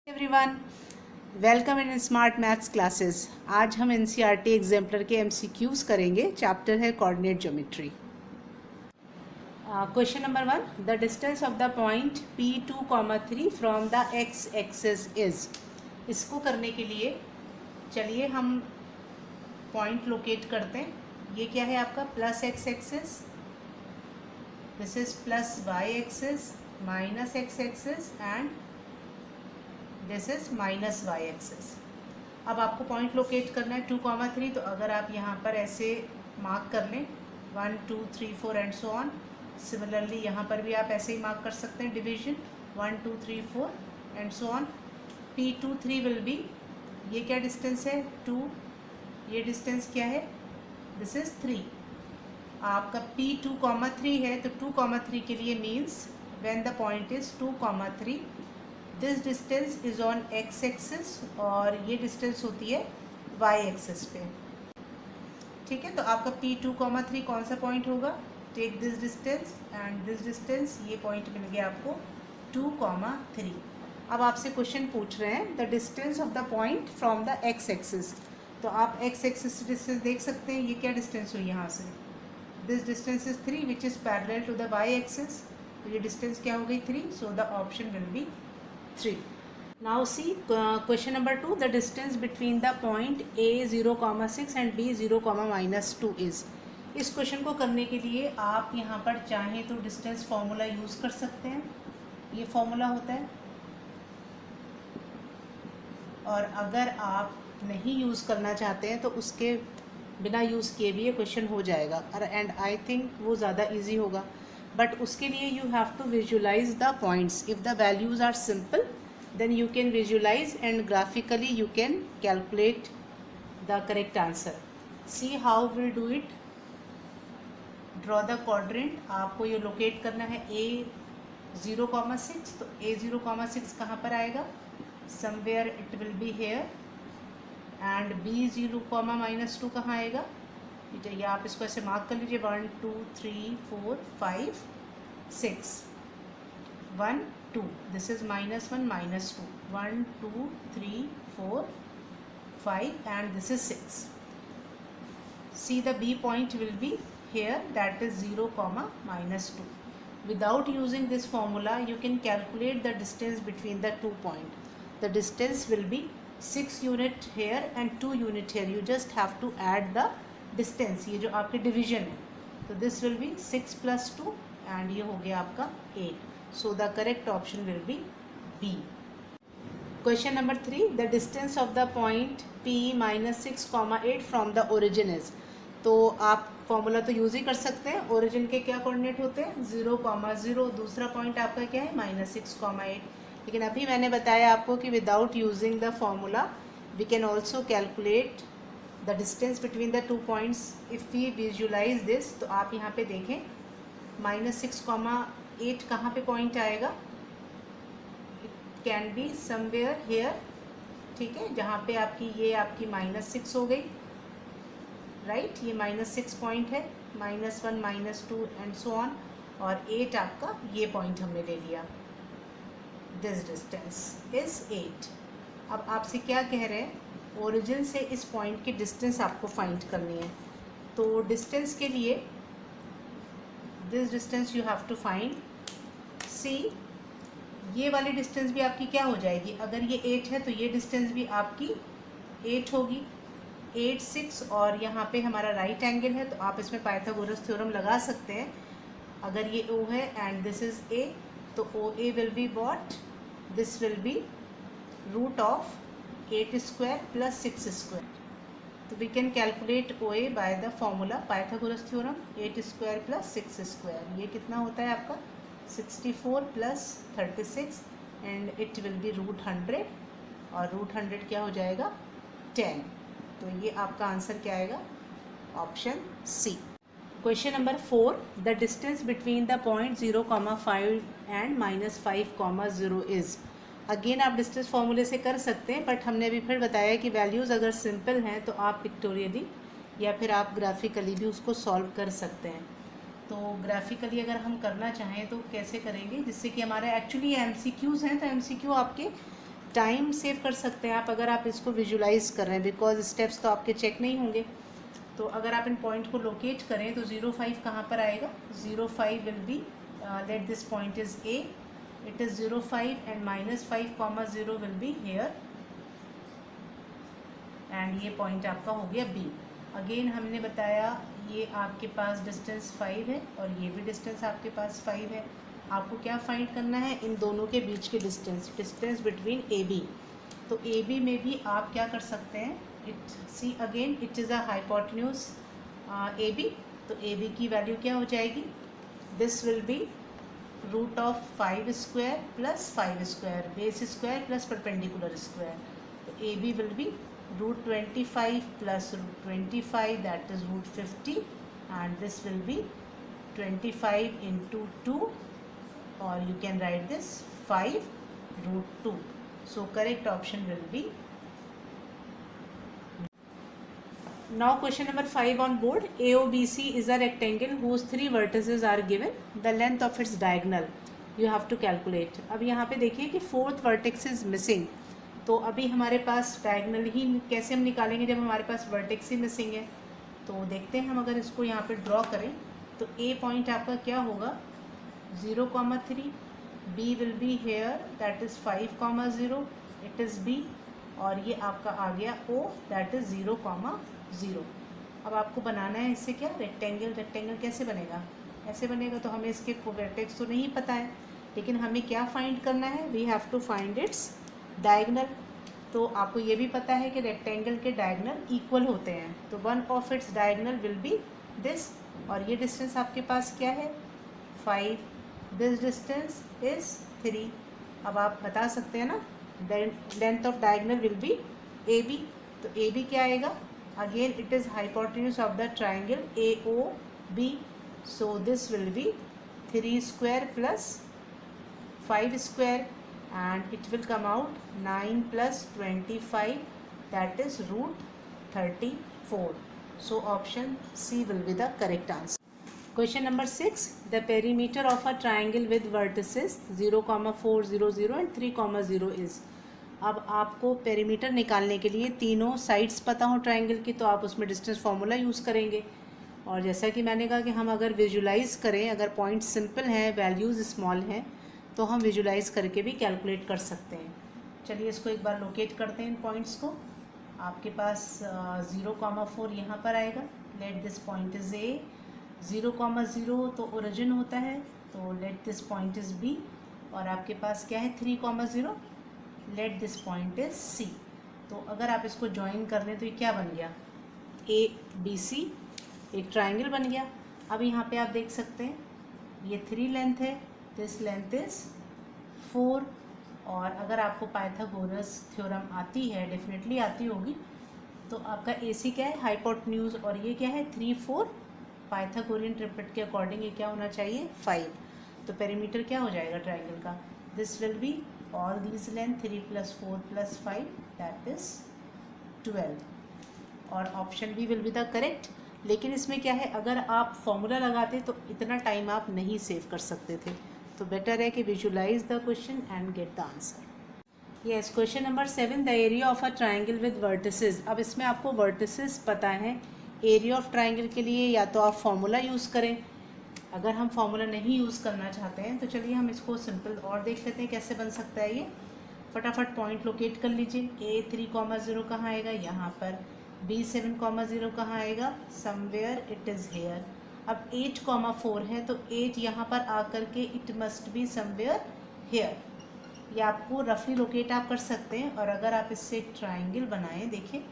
Everyone, welcome in smart maths classes. आज हम NCERT exemplar के एमसीक्यूज करेंगे। चैप्टर है coordinate geometry. Question number 1, the distance of the point P2, 3 from the x axis is. इसको करने के लिए चलिए हम पॉइंट लोकेट करते हैं। ये क्या है आपका plus x axis, this is plus y axis, minus x axis and this is minus y axis. अब आपको पॉइंट लोकेट करना है 2, 3। तो अगर आप यहाँ पर ऐसे मार्क कर लें 1, 2, 3, 4 एंड सो ऑन। सिमिलरली यहाँ पर भी आप ऐसे ही मार्क कर सकते हैं division 1, 2, 3, 4 and so on. P2, 3 will be, ये क्या डिस्टेंस है 2, ये डिस्टेंस क्या है दिस इज 3। आपका P2, 3 है तो 2, 3 के लिए means when the point is 2, 3 this distance is on x axis और ये डिस्टेंस होती है वाई एक्सिस पे। ठीक है, तो आपका P2, 3 कौन सा पॉइंट होगा? Take this distance and this distance, ये पॉइंट मिल गया आपको 2, 3। अब आपसे क्वेश्चन पूछ रहे हैं the distance of the point from the x axis. तो आप एक्स एक्सिस डिस्टेंस देख सकते हैं, ये क्या डिस्टेंस हुई यहाँ से, this distance is 3 which is parallel to the y axis. तो ये डिस्टेंस क्या हो गई 3, so the option will be 3. Now see question number 2, the distance between the point A 0, 6 and B 0, -2 is। इस क्वेश्चन को करने के लिए आप यहाँ पर चाहें तो डिस्टेंस फॉर्मूला यूज़ कर सकते हैं। ये फॉर्मूला होता है, और अगर आप नहीं यूज़ करना चाहते हैं तो उसके बिना यूज़ किए भी ये क्वेश्चन हो जाएगा। एंड आई थिंक वो ज़्यादा इजी होगा, बट उसके लिए you have to visualise the points. If the values are simple then you can visualize and graphically you can calculate the correct answer. See how we'll do it. Draw the quadrant। आपको ये locate करना है A 0, 6। तो A 0, 6 कहाँ पर आएगा? somewhere it will be here। and B 0, -2 कहाँ आएगा? ये आप इसको ऐसे मार्क कर लीजिए 1, 2, 3, 4, 5, 6, 1, 2, this is -1, -2, 1, 2, 3, 4, 5 and this is 6. See the B point will be here, that is 0, -2. Without using this formula you can calculate the distance between the 2 points. The distance will be 6 unit here and 2 unit here. You just have to add the distance, ये जो आपके division है। तो this will be 6 + 2 and ये हो गया आपका 8। So the correct option will be B. Question number 3, the distance of the point P -6, 8 from the origin is। तो आप फॉर्मूला तो यूज़ ही कर सकते हैं। ओरिजिन के क्या कोऑर्डिनेट होते हैं 0, 0। दूसरा पॉइंट आपका क्या है -6, 8। लेकिन अभी मैंने बताया आपको कि without using the formula we can also calculate the distance between the 2 points if we visualise this. तो आप यहाँ पे देखें -6, 8 कहाँ पे पॉइंट आएगा? It can be somewhere here. ठीक है, जहाँ पे आपकी ये आपकी -6 हो गई, राइट। ये -6 पॉइंट है, -1, -2 एंड सो ऑन। और 8 आपका ये पॉइंट हमने ले लिया। This distance is 8। अब आपसे क्या कह रहे हैं, ओरिजिन से इस पॉइंट की डिस्टेंस आपको फाइंड करनी है। तो डिस्टेंस के लिए this distance you have to find. See ये वाली डिस्टेंस भी आपकी क्या हो जाएगी, अगर ये 8 है तो ये डिस्टेंस भी आपकी 8 होगी। 8, 6 और यहाँ पे हमारा राइट एंगल है तो आप इसमें पाइथागोरस थ्योरम लगा सकते हैं। अगर ये O है एंड दिस इज A, तो OA will be what, this will be √8² + 6²। तो we can calculate OA by the formula Pythagoras theorem 8² + 6²। ये कितना होता है आपका 64 + 36 एंड इट विल बी √100 और √100 क्या हो जाएगा 10। तो ये आपका आंसर क्या आएगा, option C. Question number 4, the distance between the point 0, 5 and -5, 0 is. Again आप डिस्टेंस फॉर्मूले से कर सकते हैं, बट हमने अभी फिर बताया कि वैल्यूज़ अगर सिंपल हैं तो आप पिक्टोरियली या फिर आप ग्राफिकली भी उसको सॉल्व कर सकते हैं। तो ग्राफिकली अगर हम करना चाहें तो कैसे करेंगे, जिससे कि हमारे एक्चुअली एमसीक्यूज़ हैं, तो एमसीक्यू आपके टाइम सेव कर सकते हैं आप अगर आप इसको विजुलाइज कर रहे हैं, बिकॉज स्टेप्स तो आपके चेक नहीं होंगे। तो अगर आप इन पॉइंट को लोकेट करें तो 0,5 कहाँ पर आएगा? 0,5 will be, late this point is a, it is 0,5 and -5,0 will be hair, and ये पॉइंट आपका हो गया बी। अगेन हमने बताया ये आपके पास डिस्टेंस 5 है और ये भी डिस्टेंस आपके पास 5 है। आपको क्या फाइंड करना है? इन दोनों के बीच की डिस्टेंस बिटवीन ए बी। तो ए बी में भी आप क्या कर सकते हैं? It is a hypotenuse a B. तो ए बी की वैल्यू क्या हो जाएगी? This will be root of 5 square plus 5 square, base square plus perpendicular square. तो ए b will be root 25 plus root 25, that is root 50, and this will be 25 into 2, or you can write this 5 root 2. So correct option will be. Now question number 5 on board. AOBC is a rectangle whose 3 vertices are given. The length of its diagonal you have to calculate. अब यहाँ पे देखिए कि 4th vertex is missing. तो अभी हमारे पास diagonal ही कैसे हम निकालेंगे जब हमारे पास वर्टेक्स ही मिसिंग है? तो देखते हैं हम अगर इसको यहाँ पे ड्रॉ करें तो ए पॉइंट आपका क्या होगा? 0,3, B will be here, that is 5,0, it is B, और ये आपका आ गया ओ, दैट इज़ 0,0। अब आपको बनाना है इससे क्या? रेक्टेंगल कैसे बनेगा? ऐसे बनेगा। तो हमें इसके वर्टेक्स तो नहीं पता है, लेकिन हमें क्या फाइंड करना है? We have to find its diagonal. तो आपको ये भी पता है कि रेक्टेंगल के डायगनल इक्वल होते हैं, तो one of its diagonal will B this, और ये डिस्टेंस आपके पास क्या है? 5, दिस डिस्टेंस इज 3। अब आप बता सकते हैं ना, length of diagonal will be A B. तो ए बी क्या आएगा? Again it is hypotenuse of the triangle A O B, so this will be 3 square plus 5 square, and it will come out 9 plus 25, that is root 34. So option C will be the correct answer. Question number 6. The perimeter of a triangle with vertices 0,4, 0, 0 and 3,0 is. अब आपको perimeter निकालने के लिए तीनों sides पता हो triangle की, तो आप उसमें डिस्टेंस फार्मूला यूज़ करेंगे। और जैसा कि मैंने कहा कि हम अगर विजुलाइज करें, अगर पॉइंट सिंपल हैं, वैल्यूज़ स्मॉल हैं, तो हम विजुलाइज करके भी कैलकुलेट कर सकते हैं। चलिए इसको एक बार लोकेट करते हैं इन पॉइंट्स को। आपके पास 0,4 यहाँ पर आएगा, let this point is A. 0,0 तो ओरिजिन होता है, तो let this point is B. और आपके पास क्या है? 3,0, let this point is C. तो अगर आप इसको ज्वाइन कर लें तो ये क्या बन गया? ए बी सी, एक ट्राइंगल बन गया। अब यहाँ पे आप देख सकते हैं ये 3 लेंथ है, दिस लेंथ इज़ 4। और अगर आपको पाइथागोरस थ्योरम आती है, डेफिनेटली आती होगी, तो आपका ए सी क्या है? हाइपोटेन्यूज, और ये क्या है? 3, 4। पाइथागोरियन ट्रिपलेट के अकॉर्डिंग ये क्या होना चाहिए? 5। तो पेरीमीटर क्या हो जाएगा ट्राइंगल का? This will be all these length 3 + 4 + 5, that is 12, और option B will be the correct. लेकिन इसमें क्या है, अगर आप फॉर्मूला लगाते तो इतना टाइम आप नहीं सेव कर सकते थे, तो बेटर है कि visualise the question and get the answer. Yes, question number 7, the area of a triangle with vertices. अब इसमें आपको वर्टिसेस पता है। एरिया ऑफ ट्राइंगल के लिए या तो आप फॉर्मूला यूज़ करें, अगर हम फॉर्मूला नहीं यूज़ करना चाहते हैं तो चलिए हम इसको सिंपल और देख लेते हैं कैसे बन सकता है ये। फटाफट पॉइंट लोकेट कर लीजिए। ए 3,0 कहाँ आएगा? यहाँ पर। बी 7,0 कहाँ आएगा? Somewhere, it is here. अब 8,4 है, तो 8 यहाँ पर आकर के it must be somewhere here. ये आपको रफली लोकेट आप कर सकते हैं। और अगर आप इससे ट्राइंगल बनाएं, देखिए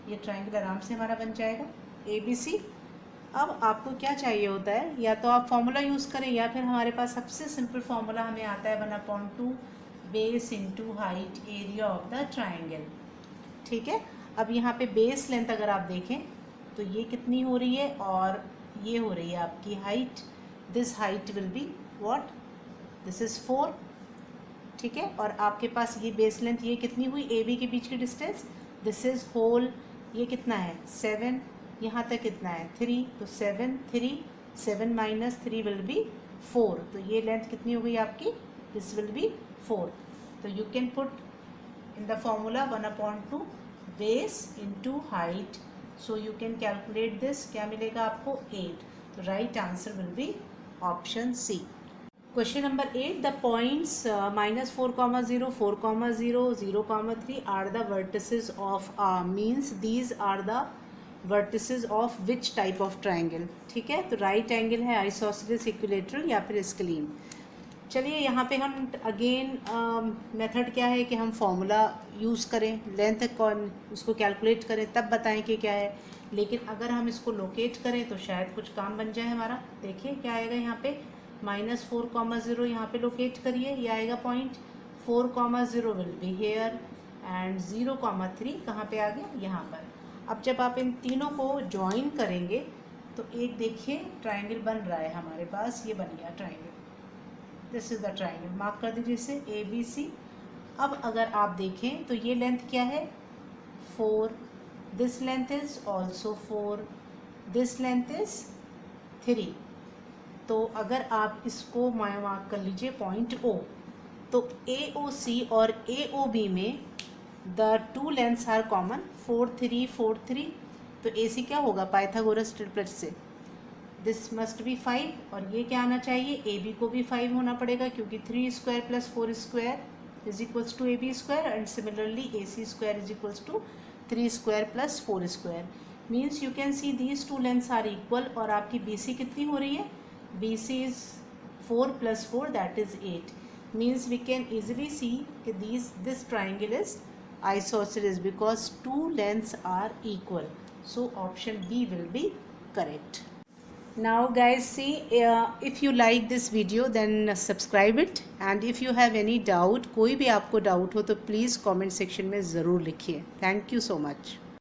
ये ट्राइंगल आराम से हमारा बन जाएगा ABC। अब आपको क्या चाहिए होता है, या तो आप फॉर्मूला यूज़ करें, या फिर हमारे पास सबसे सिंपल फॉर्मूला हमें आता है 1/2 base into height area of the triangle. ठीक है। अब यहाँ पे बेस लेंथ अगर आप देखें तो ये कितनी हो रही है, और ये हो रही है आपकी height. This height will be what? This is 4। ठीक है। और आपके पास ये बेस लेंथ ये कितनी हुई? ए बी के बीच की डिस्टेंस, दिस इज़ होल, ये कितना है? 7। यहाँ तक कितना है? 3। तो 7, 3, 7 - 3 विल बी 4। तो ये लेंथ कितनी हो गई आपकी? This will B 4। तो you can put in the formula 1/2 base into height. So you can calculate this. क्या मिलेगा आपको 8. तो right answer will be option C. Question number 8. The points -4,0, 4,0, 0,3 are the vertices of means these are the vertices of which type of triangle. ठीक है, तो right angle है isosceles, equilateral या फिर स्केलीन. चलिए यहाँ पे हम अगेन मेथड क्या है कि हम फॉर्मूला यूज़ करें, लेंथ कौन उसको कैलकुलेट करें तब बताएं कि क्या है. लेकिन अगर हम इसको लोकेट करें तो शायद कुछ काम बन जाए हमारा. देखिए क्या आएगा यहाँ पे, -4,0 यहाँ पे लोकेट करिए, ये आएगा point. 4,0 will be hair and 0,3 कहाँ पे आ गया, यहाँ पर. अब जब आप इन तीनों को ज्वाइन करेंगे तो एक देखिए ट्राइंगल बन रहा है हमारे पास, ये बन गया triangle. This is the triangle. Mark कर दीजिए इसे ABC. अब अगर आप देखें तो ये लेंथ क्या है, 4. This length is also 4. This length is 3. तो अगर आप इसको मार्क कर लीजिए पॉइंट O, तो AOC और AOB में the two lengths are common, 4, 3, 4, 3. तो AC क्या होगा, पाइथागोरस ट्रिपलेट से दिस मस्ट बी 5. और ये क्या आना चाहिए, AB को भी 5 होना पड़ेगा क्योंकि 3 square plus 4 square is equals to AB square and similarly AC square is equals to 3 square plus 4 square. Means you can see these two lengths are equal. और आपकी BC कितनी हो रही है, BC is 4 + 4 that is 8. Means we can easily see कि this triangle is isosceles because two lengths are equal. So option B will be correct. Now guys, see if you like this video then subscribe it, and if you have any doubt, कोई भी आपको doubt हो तो please comment section में ज़रूर लिखिए. Thank you so much.